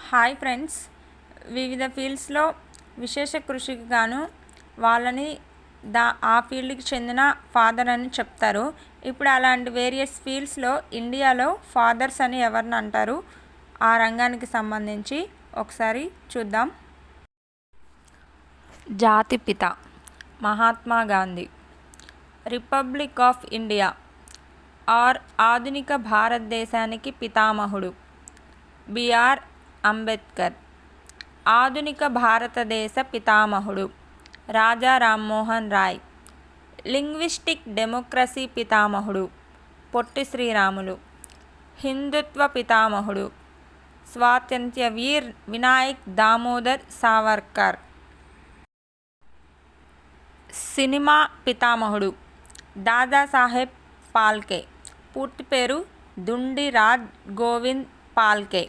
Hi friends, వివిధ ఫీల్డ్స్లో విశేష కృషికి గాను వాళ్ళని ఆ ఫీల్డ్కి చెందిన ఫాదర్ అని చెప్తారు. ఇప్పుడు అలాంటి వేరియస్ ఫీల్డ్స్లో ఇండియాలో ఫాదర్స్ అని ఎవరిని అంటారు, ఆ రంగానికి సంబంధించి ఒకసారి చూద్దాం. జాతిపిత Mahatma Gandhi, republic of India or ఆధునిక భారతదేశానికి పితామహుడు బిఆర్ అంబేద్కర్, ఆధునిక భారతదేశ పితామహుడు రాజా రామ్మోహన్ రాయ్, లింగ్విస్టిక్ డెమోక్రసీ పితామహుడు పొట్టి శ్రీరాములు, హిందుత్వ పితామహుడు స్వాతంత్ర్య వీర్ వినాయక్ దామోదర్ సావర్కర్, సినిమా పితామహుడు దాదాసాహెబ్ ఫాల్కే, పూర్తి పేరు దుండి రాజ్ గోవింద్ ఫాల్కే,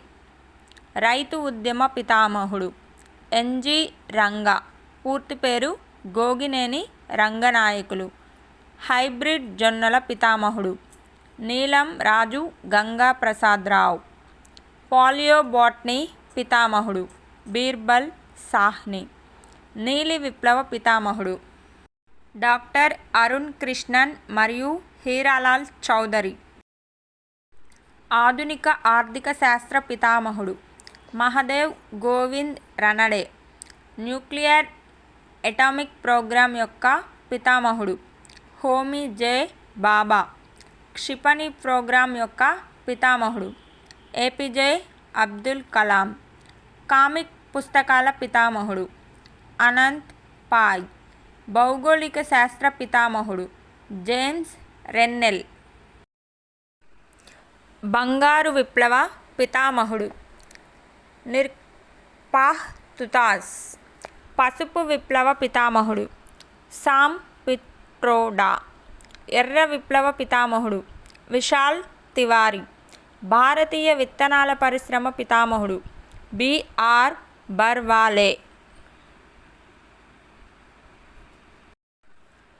రైతు ఉద్యమ పితామహుడు ఎన్జి రంగా, పూర్తి పేరు గోగినేని రంగనాయకులు, హైబ్రిడ్ జొన్నల పితామహుడు నీలం రాజు గంగా ప్రసాదరావు, పాలియో బాటనీ పితామహుడు బీర్బల్ సాహ్ని, నీలి విప్లవ పితామహుడు డాక్టర్ అరుణ్ కృష్ణన్ మరియు హీరాలాల్ చౌదరి, ఆధునిక ఆర్థిక శాస్త్ర పితామహుడు Mahadev Govind Ranade, nuclear atomic program యొక్క పితామహుడు హోమీ జే బాబా, క్షిపణి ప్రోగ్రాం యొక్క పితామహుడు ఏపీజే అబ్దుల్ కలాం, కామిక్ పుస్తకాల పితామహుడు అనంత్ పాయ్, భౌగోళిక శాస్త్ర పితామహుడు జేమ్స్ రెన్నెల్, బంగారు విప్లవ పితామహుడు నిర్పాహ్ తుతాస్, పసుపు విప్లవ పితామహుడు సామ్ పిట్రోడా, ఎర్ర విప్లవ పితామహుడు విశాల్ తివారీ, భారతీయ విత్తనాల పరిశ్రమ పితామహుడు బిఆర్ బర్వాలే,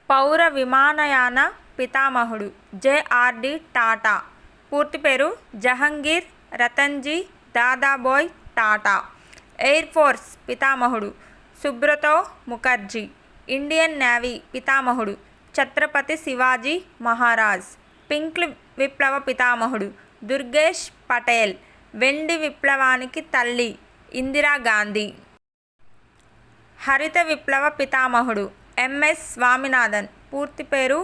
పౌర విమానయాన పితామహుడు జేఆర్డి టాటా, పూర్తి పేరు జహంగీర్ రతన్జీ దాదాభాయ్ టాటా, ఎయిర్ ఫోర్స్ పితామహుడు సుబ్రతో ముఖర్జీ, ఇండియన్ నేవీ పితామహుడు ఛత్రపతి శివాజీ మహారాజ్, పింక్ విప్లవ పితామహుడు దుర్గేష్ పటేల్, వెండి విప్లవానికి తల్లి ఇందిరాగాంధీ, హరిత విప్లవ పితామహుడు ఎంఎస్ స్వామినాథన్, పూర్తి పేరు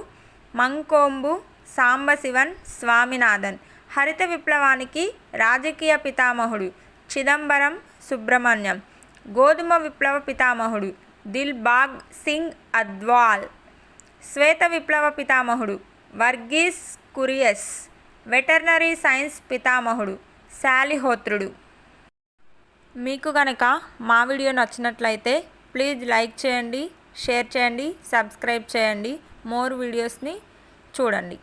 మంకొంబు సాంబశివన్ స్వామినాథన్, హరిత విప్లవానికి రాజకీయ పితామహుడు చిదంబరం సుబ్రహ్మణ్యం, గోధుమ విప్లవ పితామహుడు దిల్బాగ్ సింగ్ అద్వాల్, శ్వేత విప్లవ పితామహుడు వర్గీస్ కురియస్, వెటర్నరీ సైన్స్ పితామహుడు శాలిహోత్రుడు. మీకు కనుక మా వీడియో నచ్చినట్లయితే ప్లీజ్ లైక్ చేయండి, షేర్ చేయండి, సబ్స్క్రైబ్ చేయండి, మోర్ వీడియోస్ని చూడండి.